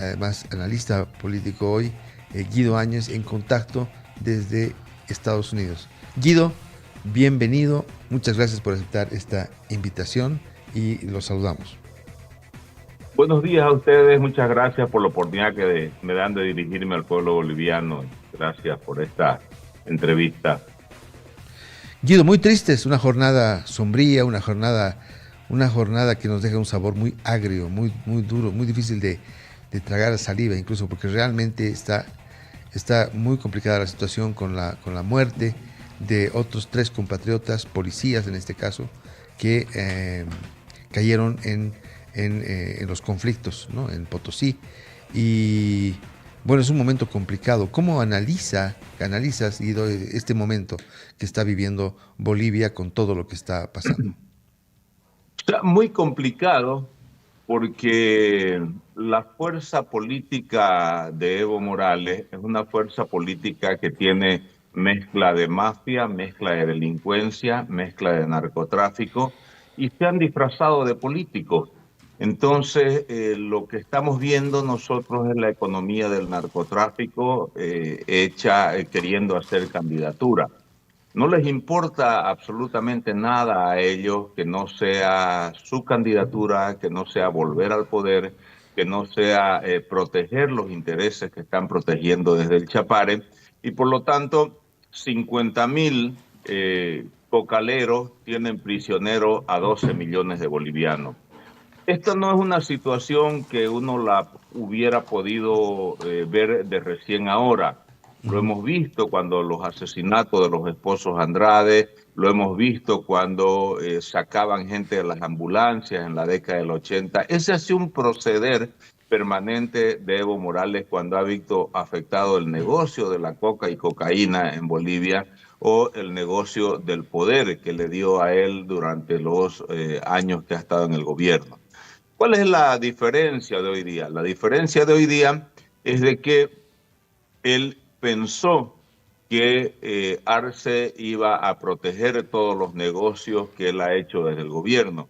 además analista político hoy, Guido Áñez, en contacto desde Estados Unidos. Guido, bienvenido, muchas gracias por aceptar esta invitación y los saludamos. Buenos días a ustedes, muchas gracias por la oportunidad que me dan de dirigirme al pueblo boliviano. Gracias por esta entrevista. Guido, muy triste, es una jornada sombría, una jornada que nos deja un sabor muy agrio, muy duro, muy difícil de tragar saliva, incluso porque realmente está muy complicada la situación con la muerte de otros tres compatriotas, policías en este caso, que cayeron en los conflictos, ¿no? En Potosí. Y bueno, es un momento complicado. ¿Cómo analizas, Guido, este momento que está viviendo Bolivia con todo lo que está pasando? Está muy complicado porque la fuerza política de Evo Morales es una fuerza política que tiene mezcla de mafia, mezcla de delincuencia, mezcla de narcotráfico y se han disfrazado de políticos. Entonces, lo que estamos viendo nosotros es la economía del narcotráfico hecha queriendo hacer candidatura. No les importa absolutamente nada a ellos que no sea su candidatura, que no sea volver al poder, que no sea proteger los intereses que están protegiendo desde el Chapare. Y por lo tanto, 50.000 cocaleros tienen prisioneros a 12 millones de bolivianos. Esta no es una situación que uno la hubiera podido ver de recién ahora. Lo Ujú. hemos visto cuando los asesinatos de los esposos Andrade, lo hemos visto cuando sacaban gente de las ambulancias en la década del 80. Ese ha sido un proceder permanente de Evo Morales cuando ha visto afectado el negocio de la coca y cocaína en Bolivia o el negocio del poder que le dio a él durante los años que ha estado en el gobierno. ¿Cuál es la diferencia de hoy día? La diferencia de hoy día es de que él pensó que Arce iba a proteger todos los negocios que él ha hecho desde el gobierno.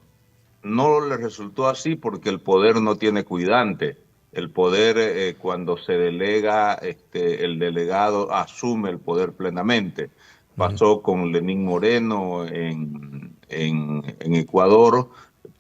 No le resultó así porque el poder no tiene cuidante. El poder, cuando se delega, el delegado asume el poder plenamente. Ujú. Pasó con Lenín Moreno en Ecuador,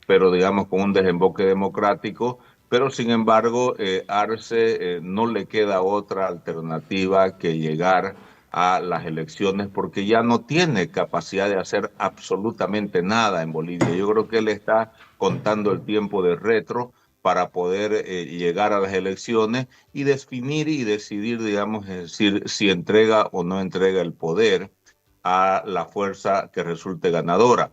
pero digamos con un desemboque democrático, pero sin embargo Arce no le queda otra alternativa que llegar a las elecciones porque ya no tiene capacidad de hacer absolutamente nada en Bolivia. Yo creo que él está contando el tiempo de retro para poder llegar a las elecciones y definir y decidir, digamos, es decir, si entrega o no entrega el poder a la fuerza que resulte ganadora.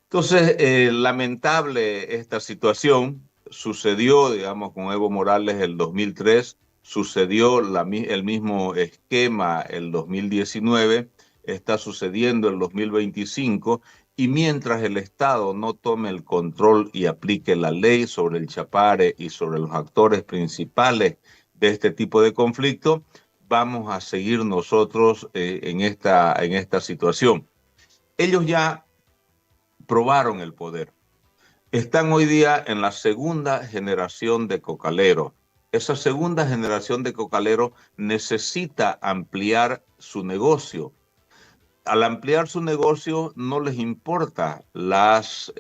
Entonces, lamentable esta situación. Sucedió, digamos, con Evo Morales el 2003, sucedió el mismo esquema el 2019, está sucediendo el 2025, y mientras el Estado no tome el control y aplique la ley sobre el Chapare y sobre los actores principales de este tipo de conflicto, vamos a seguir nosotros en esta situación. Ellos ya probaron el poder. Están hoy día en la segunda generación de cocaleros. Esa segunda generación de cocaleros necesita ampliar su negocio. Al ampliar su negocio no les importa las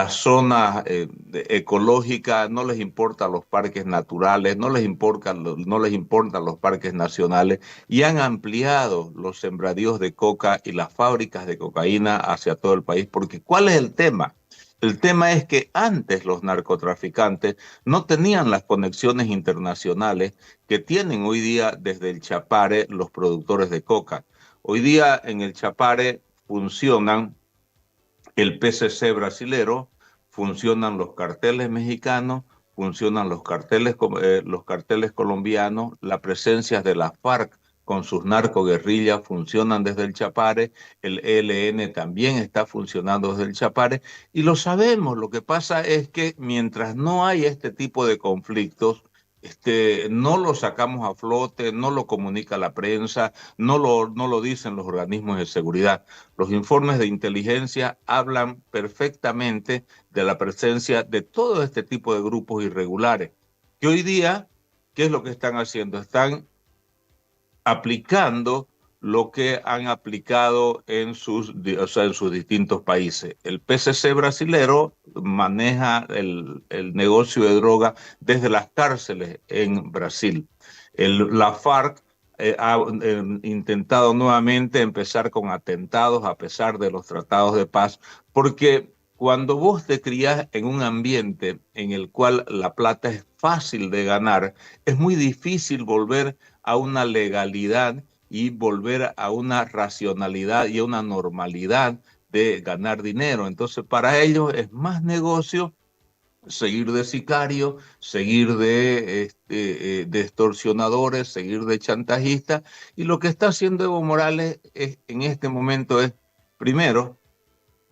zonas ecológicas, no les importa los parques naturales, no les importan los parques nacionales y han ampliado los sembradíos de coca y las fábricas de cocaína hacia todo el país. Porque ¿cuál es el tema? El tema es que antes los narcotraficantes no tenían las conexiones internacionales que tienen hoy día desde el Chapare los productores de coca. Hoy día en el Chapare funcionan el PCC brasilero, funcionan los carteles mexicanos, funcionan los carteles colombianos, la presencia de la FARC con sus narcoguerrillas funcionan desde el Chapare, el ELN también está funcionando desde el Chapare, y lo sabemos. Lo que pasa es que mientras no hay este tipo de conflictos, no lo sacamos a flote, no lo comunica la prensa, no lo dicen los organismos de seguridad. Los informes de inteligencia hablan perfectamente de la presencia de todo este tipo de grupos irregulares. que hoy día, ¿qué es lo que están haciendo? Están aplicando lo que han aplicado en o sea, en sus distintos países. El PCC brasilero maneja el negocio de droga desde las cárceles en Brasil. La FARC ha intentado nuevamente empezar con atentados a pesar de los tratados de paz, porque cuando vos te criás en un ambiente en el cual la plata es fácil de ganar, es muy difícil volver a una legalidad y volver a una racionalidad y a una normalidad de ganar dinero. Entonces, para ellos es más negocio seguir de sicario, seguir de extorsionadores, seguir de chantajistas. Y lo que está haciendo Evo Morales en este momento es, primero,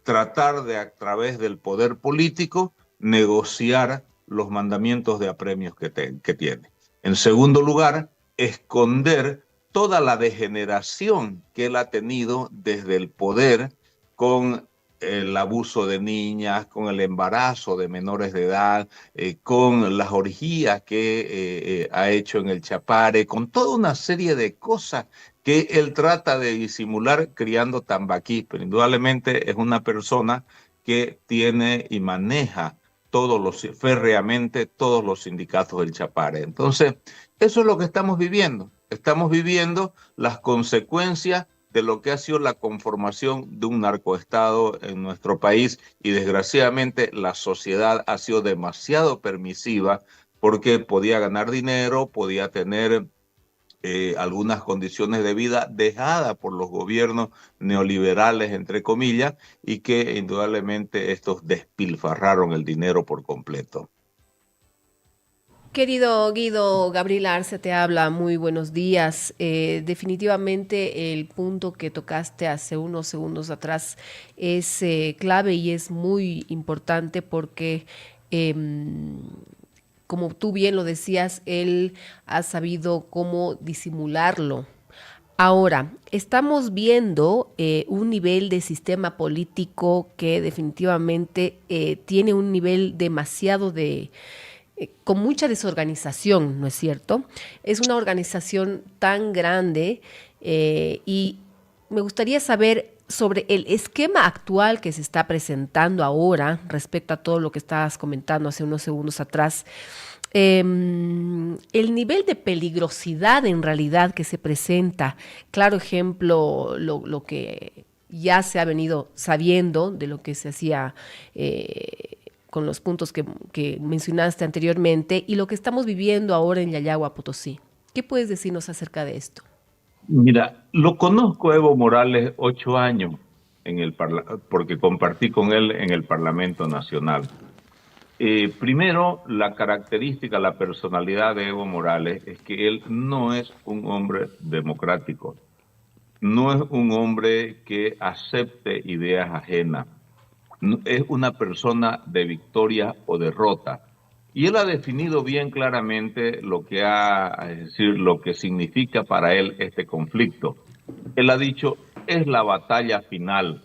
tratar de, a través del poder político, negociar los mandamientos de apremios que tiene. En segundo lugar, esconder toda la degeneración que él ha tenido desde el poder con el abuso de niñas, con el embarazo de menores de edad, con las orgías que ha hecho en el Chapare, con toda una serie de cosas que él trata de disimular criando tambaquí, pero indudablemente es una persona que tiene y maneja férreamente todos los sindicatos del Chapare. Entonces, eso es lo que estamos viviendo. Estamos viviendo las consecuencias de lo que ha sido la conformación de un narcoestado en nuestro país y desgraciadamente la sociedad ha sido demasiado permisiva porque podía ganar dinero, podía tener algunas condiciones de vida dejadas por los gobiernos neoliberales, entre comillas, y que indudablemente estos despilfarraron el dinero por completo. Querido Guido, Gabriel Arce te habla, muy buenos días. Definitivamente el punto que tocaste hace unos segundos atrás es clave y es muy importante porque, como tú bien lo decías, él ha sabido cómo disimularlo. Ahora, estamos viendo un nivel de sistema político que definitivamente tiene un nivel demasiado con mucha desorganización, ¿no es cierto? Es una organización tan grande y me gustaría saber sobre el esquema actual que se está presentando ahora respecto a todo lo que estabas comentando hace unos segundos atrás. El nivel de peligrosidad en realidad que se presenta, claro ejemplo, lo que ya se ha venido sabiendo de lo que se hacía con los puntos que mencionaste anteriormente y lo que estamos viviendo ahora en Yayagua, Potosí. ¿Qué puedes decirnos acerca de esto? Mira, lo conozco a Evo Morales 8 años porque compartí con él en el Parlamento Nacional. Primero, la característica, la personalidad de Evo Morales es que él no es un hombre democrático, no es un hombre que acepte ideas ajenas, es una persona de victoria o derrota. Y él ha definido bien claramente es decir, lo que significa para él este conflicto. Él ha dicho, es la batalla final.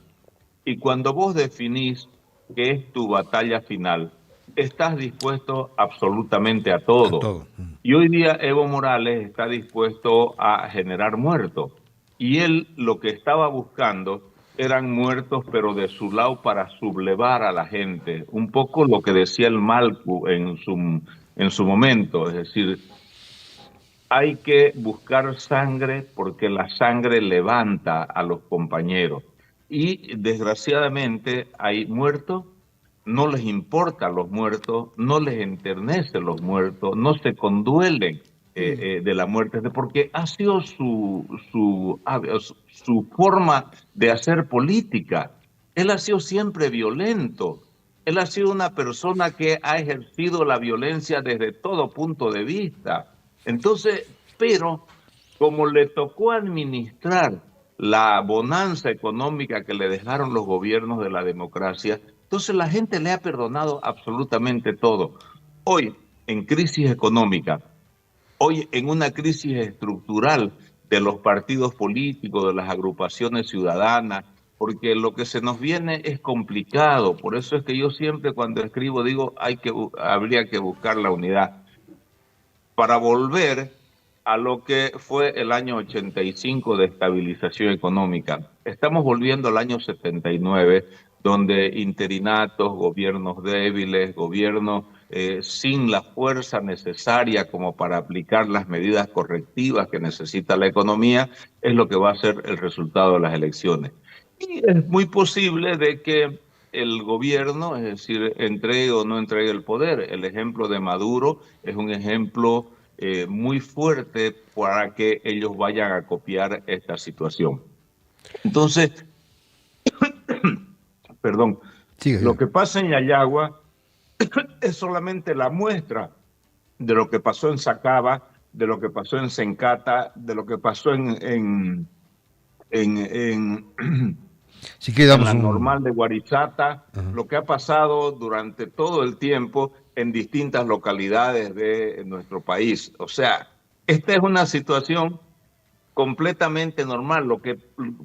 Y cuando vos definís qué es tu batalla final, estás dispuesto absolutamente a A todo. todo. Y hoy día Evo Morales está dispuesto a generar muertos. Y él lo que estaba buscando eran muertos, pero de su lado para sublevar a la gente. Un poco lo que decía el Malcu en su momento, es decir, hay que buscar sangre porque la sangre levanta a los compañeros. Y desgraciadamente hay muertos, no les importan los muertos, no les enternecen los muertos, no se conduelen de la muerte, porque ha sido su forma de hacer política. Él ha sido siempre violento. Él ha sido una persona que ha ejercido la violencia desde todo punto de vista. Entonces, pero como le tocó administrar la bonanza económica que le dejaron los gobiernos de la democracia, entonces la gente le ha perdonado absolutamente todo. Hoy, en crisis económica, hoy en una crisis estructural de los partidos políticos, de las agrupaciones ciudadanas, porque lo que se nos viene es complicado. Por eso es que yo siempre cuando escribo digo, habría que buscar la unidad. para volver a lo que fue el año 85 de estabilización económica. Estamos volviendo al año 79, donde interinatos, gobiernos débiles, gobiernos sin la fuerza necesaria como para aplicar las medidas correctivas que necesita la economía, es lo que va a ser el resultado de las elecciones. Y es muy posible de que el gobierno, es decir, entregue o no entregue el poder. El ejemplo de Maduro es un ejemplo muy fuerte para que ellos vayan a copiar esta situación. Entonces, perdón, Sigue, lo sigue. que pasa en Yayagua es solamente la muestra de lo que pasó en Sacaba, de lo que pasó en Sencata, de lo que pasó en Si quiere en damos la un... normal de Guarichata, Ajá. lo que ha pasado durante todo el tiempo en distintas localidades de nuestro país. O sea, esta es una situación completamente normal, lo que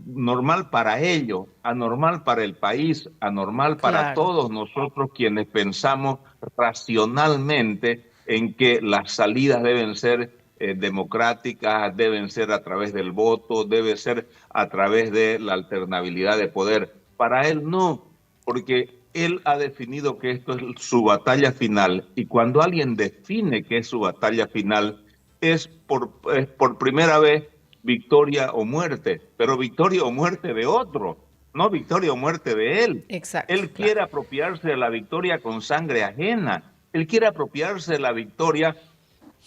normal para ellos, anormal para el país, anormal para Claro. todos nosotros quienes pensamos racionalmente en que las salidas deben ser democráticas, deben ser a través del voto, debe ser a través de la alternabilidad de poder. Para él no, porque él ha definido que esto es su batalla final y cuando alguien define que es su batalla final es por primera vez victoria o muerte, pero victoria o muerte de otro, no victoria o muerte de él. Exacto, Él claro. quiere apropiarse de la victoria con sangre ajena, él quiere apropiarse de la victoria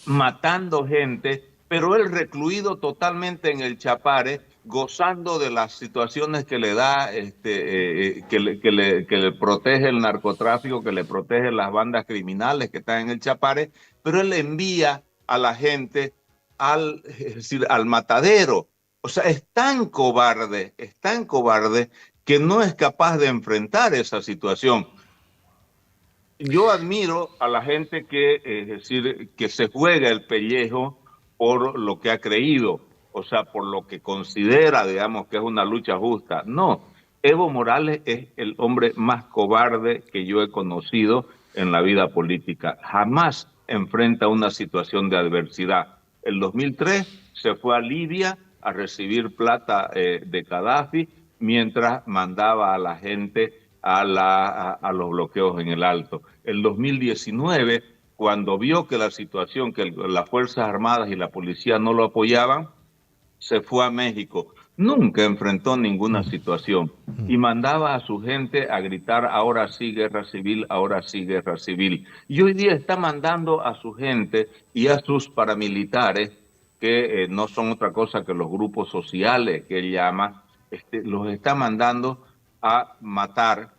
matando gente, pero él recluido totalmente en el Chapare, gozando de las situaciones que le da, que le protege el narcotráfico, que le protege las bandas criminales que están en el Chapare, pero él envía a la gente es decir, al matadero. O sea, es tan cobarde que no es capaz de enfrentar esa situación. Yo admiro a la gente que, es decir, que se juega el pellejo por lo que ha creído, o sea, por lo que considera, digamos, que es una lucha justa. No, Evo Morales es el hombre más cobarde que yo he conocido en la vida política. Jamás enfrenta una situación de adversidad. En 2003 se fue a Libia a recibir plata de Gaddafi mientras mandaba a la gente a los bloqueos en el Alto. El 2019, cuando vio que la situación, que las Fuerzas Armadas y la policía no lo apoyaban, se fue a México. Nunca enfrentó ninguna situación y mandaba a su gente a gritar, ahora sí guerra civil, ahora sí guerra civil. Y hoy día está mandando a su gente y a sus paramilitares, que no son otra cosa que los grupos sociales que él llama, los está mandando a matar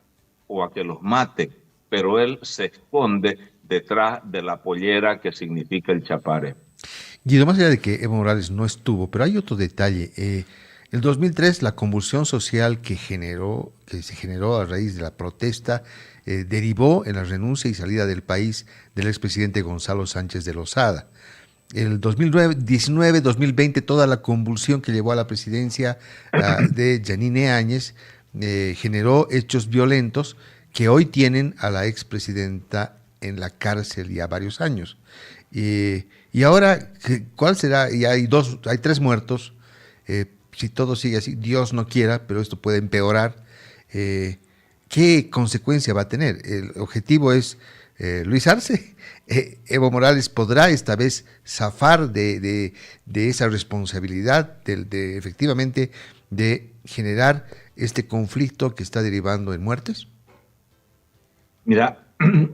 o a que los mate, pero él se esconde detrás de la pollera que significa el Chapare. Guido, más allá de que Evo Morales no estuvo, pero hay otro detalle. El 2003, la convulsión social que se generó a raíz de la protesta, derivó en la renuncia y salida del país del expresidente Gonzalo Sánchez de Lozada. El 2019, 2020, toda la convulsión que llevó a la presidencia de Yanine Áñez generó hechos violentos que hoy tienen a la expresidenta en la cárcel ya varios años. Y ahora, ¿cuál será? Y hay tres muertos. Si todo sigue así, Dios no quiera, pero esto puede empeorar. ¿Qué consecuencia va a tener? El objetivo es Luis Arce. Evo Morales podrá esta vez zafar de esa responsabilidad, efectivamente, de generar este conflicto que está derivando en muertes. Mira,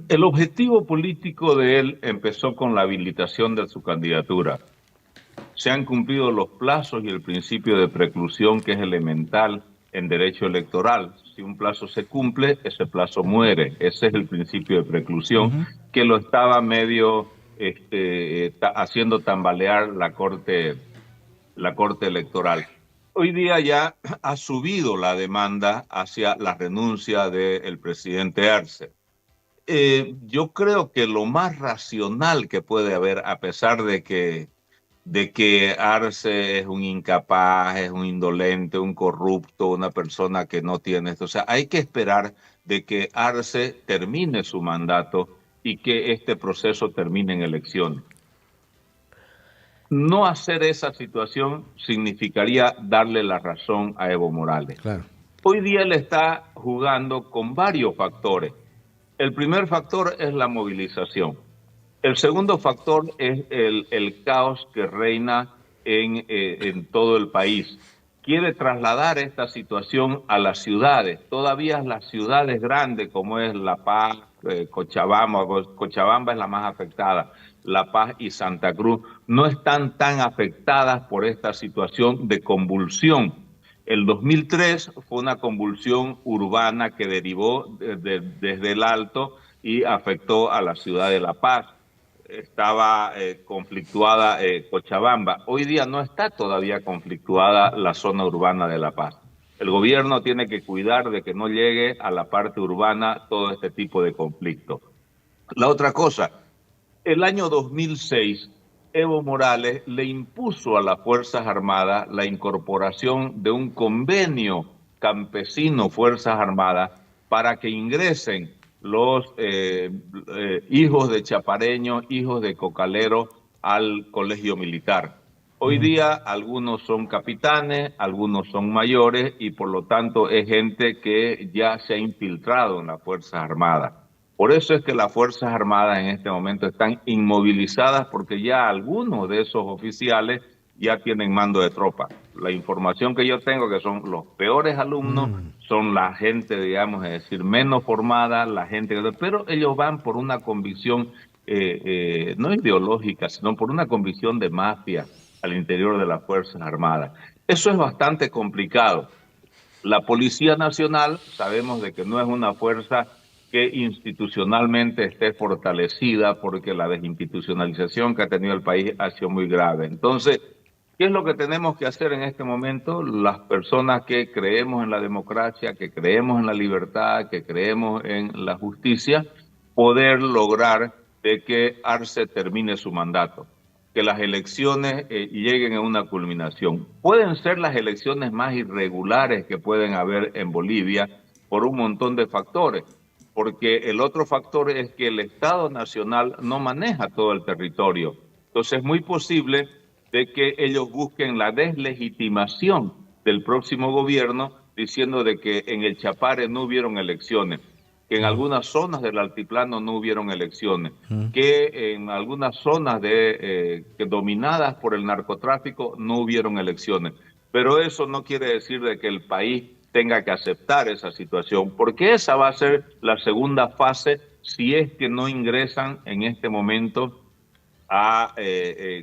el objetivo político de él empezó con la habilitación de su candidatura. Se han cumplido los plazos y el principio de preclusión que es elemental en derecho electoral. Si un plazo se cumple, ese plazo muere. Ese es el principio de preclusión que lo estaba medio haciendo tambalear la corte electoral. Hoy día ya ha subido la demanda hacia la renuncia del presidente Arce. Yo creo que lo más racional que puede haber, a pesar de que Arce es un incapaz, es un indolente, un corrupto, una persona que no tiene esto. O sea, hay que esperar de que Arce termine su mandato y que este proceso termine en elecciones. No hacer esa situación significaría darle la razón a Evo Morales. Claro. Hoy día él está jugando con varios factores. El primer factor es la movilización. El segundo factor es el caos que reina en todo el país. Quiere trasladar esta situación a las ciudades. Todavía las ciudades grandes como es La Paz, Cochabamba, Cochabamba es la más afectada, La Paz y Santa Cruz, no están tan afectadas por esta situación de convulsión. El 2003 fue una convulsión urbana que derivó desde el Alto y afectó a la ciudad de La Paz. Estaba conflictuada Cochabamba. Hoy día no está todavía conflictuada la zona urbana de La Paz. El gobierno tiene que cuidar de que no llegue a la parte urbana todo este tipo de conflicto. La otra cosa, el año 2006, Evo Morales le impuso a las Fuerzas Armadas la incorporación de un convenio campesino-Fuerzas Armadas para que ingresen los hijos de chapareños, hijos de cocaleros al colegio militar. Hoy día algunos son capitanes, algunos son mayores y por lo tanto es gente que ya se ha infiltrado en las Fuerzas Armadas. Por eso es que las Fuerzas Armadas en este momento están inmovilizadas porque ya algunos de esos oficiales ya tienen mando de tropa. La información que yo tengo que son los peores alumnos, son la gente, digamos, es decir, menos formada, la gente, pero ellos van por una convicción no ideológica, sino por una convicción de mafia al interior de las Fuerzas Armadas. Eso es bastante complicado. La Policía Nacional sabemos de que no es una fuerza que institucionalmente esté fortalecida porque la desinstitucionalización que ha tenido el país ha sido muy grave. Entonces, ¿qué es lo que tenemos que hacer en este momento? Las personas que creemos en la democracia, que creemos en la libertad, que creemos en la justicia, poder lograr de que Arce termine su mandato, que las elecciones lleguen a una culminación. Pueden ser las elecciones más irregulares que pueden haber en Bolivia por un montón de factores, porque el otro factor es que el Estado Nacional no maneja todo el territorio. Entonces es muy posible de que ellos busquen la deslegitimación del próximo gobierno diciendo de que en el Chapare no hubieron elecciones, que en algunas zonas del altiplano no hubieron elecciones, que en algunas zonas dominadas por el narcotráfico no hubieron elecciones. Pero eso no quiere decir de que el país tenga que aceptar esa situación, porque esa va a ser la segunda fase si es que no ingresan en este momento a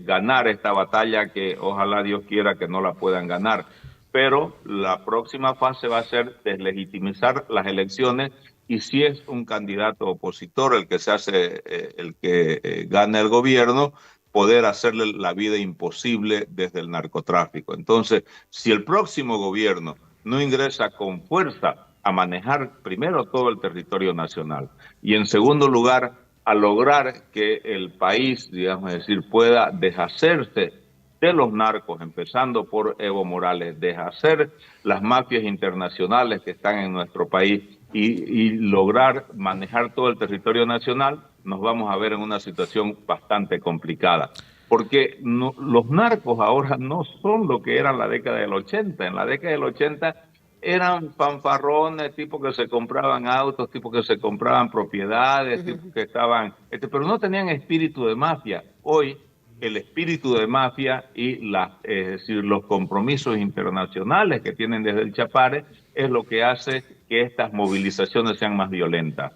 ganar esta batalla, que ojalá Dios quiera que no la puedan ganar. Pero la próxima fase va a ser deslegitimizar las elecciones y si es un candidato opositor el que se hace, el que gana el gobierno, poder hacerle la vida imposible desde el narcotráfico. Entonces, si el próximo gobierno no ingresa con fuerza a manejar primero todo el territorio nacional y en segundo lugar a lograr que el país, digamos, es decir, pueda deshacerse de los narcos, empezando por Evo Morales, deshacer las mafias internacionales que están en nuestro país y lograr manejar todo el territorio nacional, nos vamos a ver en una situación bastante complicada. Porque no, los narcos ahora no son lo que eran la década del 80. En la década del 80 eran fanfarrones, tipos que se compraban autos, tipos que se compraban propiedades, tipos que estaban, pero no tenían espíritu de mafia. Hoy el espíritu de mafia y es decir, los compromisos internacionales que tienen desde el Chapare es lo que hace que estas movilizaciones sean más violentas.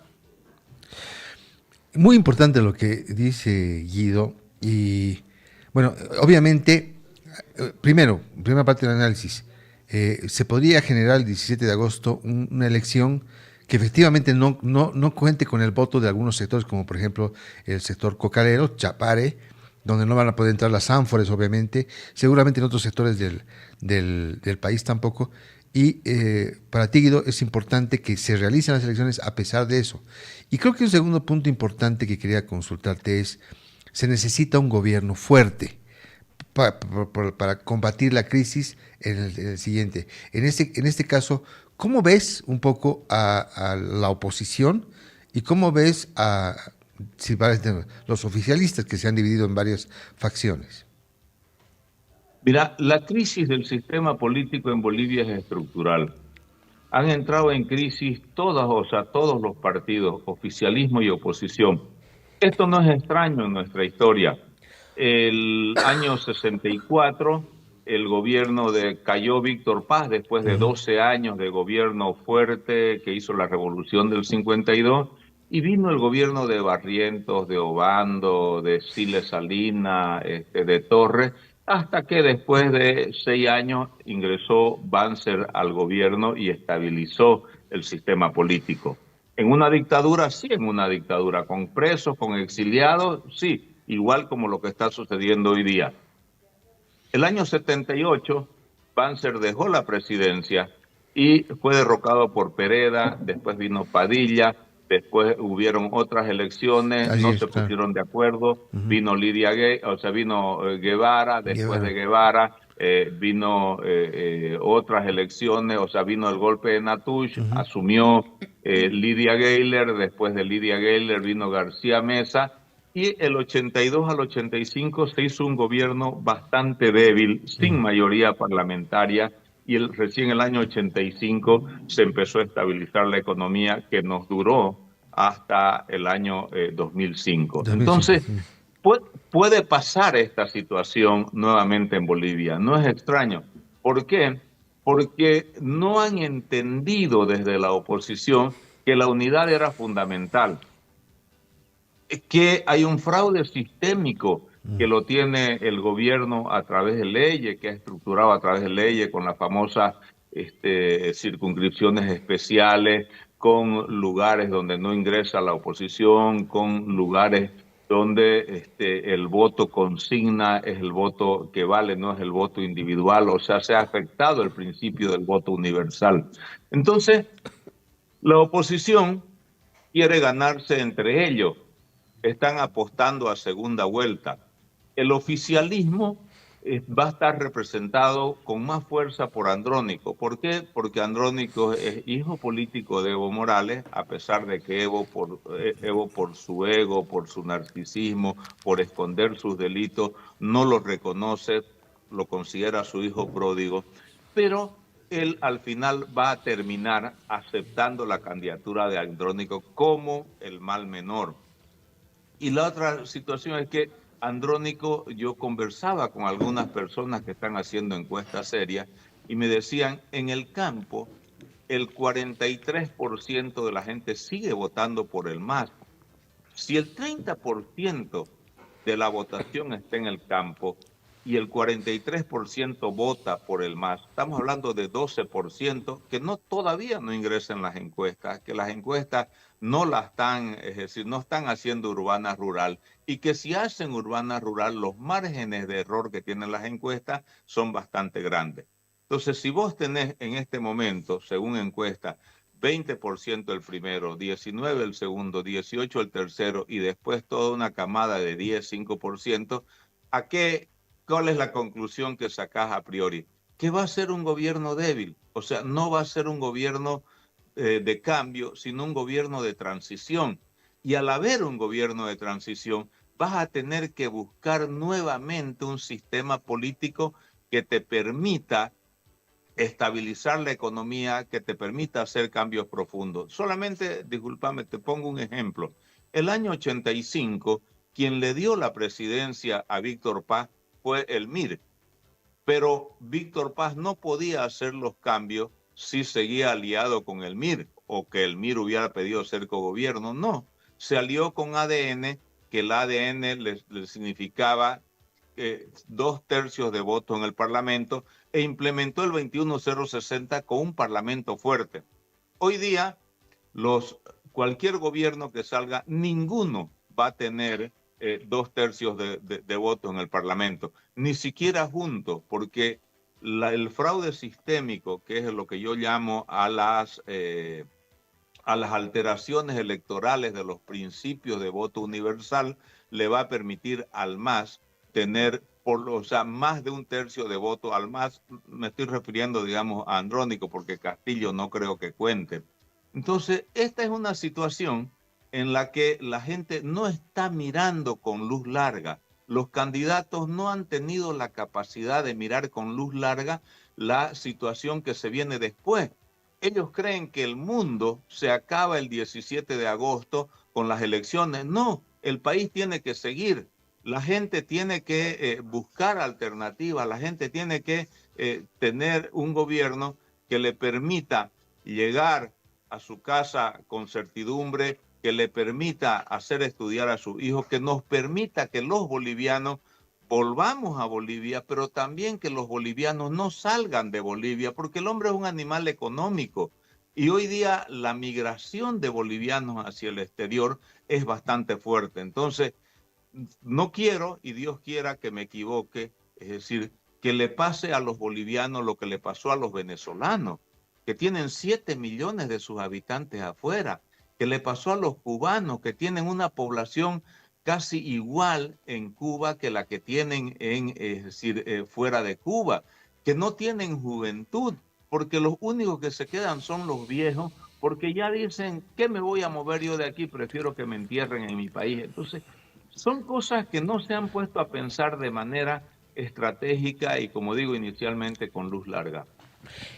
Muy importante lo que dice Guido y bueno, obviamente, primera parte del análisis, se podría generar el 17 de agosto una elección que efectivamente no cuente con el voto de algunos sectores, como por ejemplo el sector cocalero, Chapare, donde no van a poder entrar las ánforas, obviamente, seguramente en otros sectores del país tampoco. Y para ti, Guido, es importante que se realicen las elecciones a pesar de eso. Y creo que un segundo punto importante que quería consultarte es, se necesita un gobierno fuerte para combatir la crisis en el siguiente. En este caso, ¿cómo ves un poco a la oposición y cómo ves a los oficialistas que se han dividido en varias facciones? Mira, la crisis del sistema político en Bolivia es estructural. Han entrado en crisis todas, o sea, todos los partidos, oficialismo y oposición. Esto no es extraño en nuestra historia. El año 64, el gobierno de cayó Víctor Paz después de Ujú. 12 años de gobierno fuerte que hizo la revolución del 52, y vino el gobierno de Barrientos, de Obando, de Siles Salina, de Torres, hasta que después de 6 años ingresó Banzer al gobierno y estabilizó el sistema político. En una dictadura, sí, en una dictadura, con presos, con exiliados, sí, igual como lo que está sucediendo hoy día. El año 78, Banzer dejó la presidencia y fue derrocado por Pereda, después vino Padilla, después hubieron otras elecciones, Así no es, se claro. pusieron de acuerdo, Ujú. vino o sea, vino Guevara, después Guevara. de Guevara vino otras elecciones, o sea, vino el golpe de Natush, Ujú. asumió Lidia Gayler, después de Lidia Gayler vino García Mesa, y el 82 al 85 se hizo un gobierno bastante débil, sin Mm. mayoría parlamentaria, y recién el año 85 se empezó a estabilizar la economía, que nos duró hasta el año 2005. 2005. Entonces, puede pasar esta situación nuevamente en Bolivia. No es extraño. ¿Por qué? Porque no han entendido desde la oposición que la unidad era fundamental, que hay un fraude sistémico que lo tiene el gobierno a través de leyes, que ha estructurado a través de leyes con las famosas circunscripciones especiales, con lugares donde no ingresa la oposición, con lugares donde el voto consigna es el voto que vale, no es el voto individual, o sea, se ha afectado el principio del voto universal. Entonces, la oposición quiere ganarse entre ellos, están apostando a segunda vuelta. El oficialismo va a estar representado con más fuerza por Andrónico. ¿Por qué? Porque Andrónico es hijo político de Evo Morales, a pesar de que Evo por su ego, por su narcisismo, por esconder sus delitos, no lo reconoce, lo considera su hijo pródigo, pero él al final va a terminar aceptando la candidatura de Andrónico como el mal menor. Y la otra situación es que Andrónico, yo conversaba con algunas personas que están haciendo encuestas serias y me decían, en el campo, el 43% de la gente sigue votando por el MAS. Si el 30% de la votación está en el campo y el 43% vota por el MAS, estamos hablando de 12% que no todavía no ingresan las encuestas, que las encuestas no las están, es decir, no están haciendo urbana rural, y que si hacen urbana rural, los márgenes de error que tienen las encuestas son bastante grandes. Entonces, si vos tenés en este momento, según encuesta, 20% el primero, 19% el segundo, 18% el tercero y después toda una camada de 10, 5%, ¿a qué, cuál es la conclusión que sacás a priori? Que va a ser un gobierno débil, o sea, no va a ser un gobierno de cambio, sino un gobierno de transición. Y al haber un gobierno de transición, vas a tener que buscar nuevamente un sistema político que te permita estabilizar la economía, que te permita hacer cambios profundos. Solamente, discúlpame, te pongo un ejemplo. El año 85, quien le dio la presidencia a Víctor Paz fue el MIR, pero Víctor Paz no podía hacer los cambios si seguía aliado con el MIR o que el MIR hubiera pedido ser cogobierno. No, se alió con ADN, que el ADN le significaba 2/3 de voto en el Parlamento, e implementó el 21060 con un Parlamento fuerte. Hoy día, cualquier gobierno que salga, ninguno va a tener 2/3 de voto en el Parlamento, ni siquiera juntos, porque el fraude sistémico, que es lo que yo llamo a las alteraciones electorales de los principios de voto universal, le va a permitir al MAS tener, o sea, más de 1/3 de voto al MAS. Me estoy refiriendo, digamos, a Andrónico, porque Castillo no creo que cuente. Entonces, esta es una situación en la que la gente no está mirando con luz larga. los candidatos no han tenido la capacidad de mirar con luz larga la situación que se viene después. Ellos creen que el mundo se acaba el 17 de agosto con las elecciones. No, el país tiene que seguir. La gente tiene que buscar alternativas, la gente tiene que tener un gobierno que le permita llegar a su casa con certidumbre, que le permita hacer estudiar a sus hijos, que nos permita que los bolivianos volvamos a Bolivia, pero también que los bolivianos no salgan de Bolivia, porque el hombre es un animal económico. Y hoy día la migración de bolivianos hacia el exterior es bastante fuerte. Entonces, no quiero, y Dios quiera que me equivoque, es decir, que le pase a los bolivianos lo que le pasó a los venezolanos, que tienen 7 millones de sus habitantes afuera, que le pasó a los cubanos, que tienen una población casi igual en Cuba que la que tienen es decir, fuera de Cuba, que no tienen juventud, porque los únicos que se quedan son los viejos, porque ya dicen, ¿qué me voy a mover yo de aquí? Prefiero que me entierren en mi país. Entonces, son cosas que no se han puesto a pensar de manera estratégica y, como digo inicialmente, con luz larga.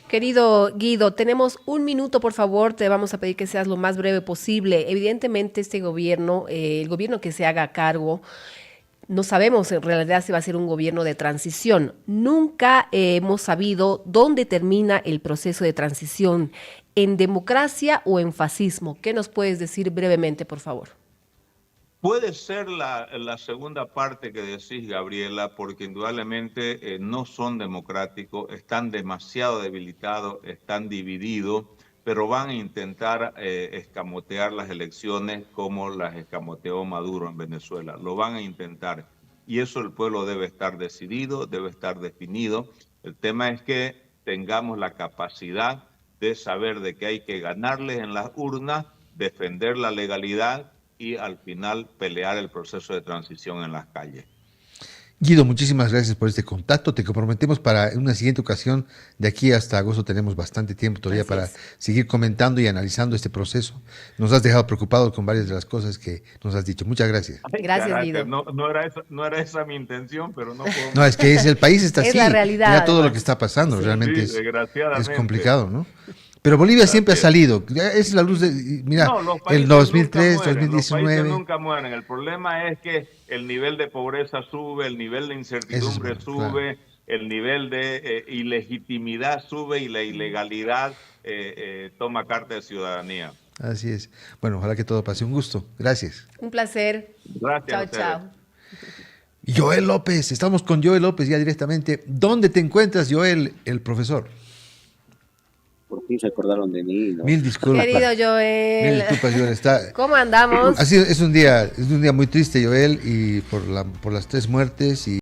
Querido Guido, tenemos un minuto, por favor, te vamos a pedir que seas lo más breve posible. Evidentemente, este gobierno, el gobierno que se haga a cargo, no sabemos en realidad si va a ser un gobierno de transición. Nunca hemos sabido dónde termina el proceso de transición, en democracia o en fascismo. ¿Qué nos puedes decir brevemente, por favor? Puede ser la segunda parte que decís, Gabriela, porque indudablemente no son democráticos, están demasiado debilitados, están divididos, pero van a intentar escamotear las elecciones como las escamoteó Maduro en Venezuela. Lo van a intentar y eso el pueblo debe estar decidido, debe estar definido. El tema es que tengamos la capacidad de saber de que hay que ganarles en las urnas, defender la legalidad y al final pelear el proceso de transición en las calles. Guido, muchísimas gracias por este contacto. Te comprometemos para una siguiente ocasión. De aquí hasta agosto tenemos bastante tiempo todavía para seguir comentando y analizando este proceso. Nos has dejado preocupados con varias de las cosas que nos has dicho. Muchas gracias. Gracias, Guido. No era esa mi intención, pero no puedo... No, es que el país está así. Es la realidad. Mira todo lo que está pasando. Sí. Realmente Sí, es complicado, ¿no? Pero Bolivia siempre ha salido. Es la luz de... Mira, el 2003, 2019... Los países nunca mueren. El problema es que el nivel de pobreza sube, el nivel de incertidumbre sube, claro. El nivel de ilegitimidad sube y la ilegalidad toma carta de ciudadanía. Así es. Bueno, ojalá que todo pase. Un gusto. Gracias. Un placer. Gracias. Chao. Joel López. Estamos con Joel López ya directamente. ¿Dónde te encuentras, Joel, el profesor? Por fin se acordaron de mí, ¿no? Mil disculpas. Querido Joel. Mil disculpas, Joel. ¿Cómo andamos? Así es un día muy triste, Joel, y por las 3 muertes y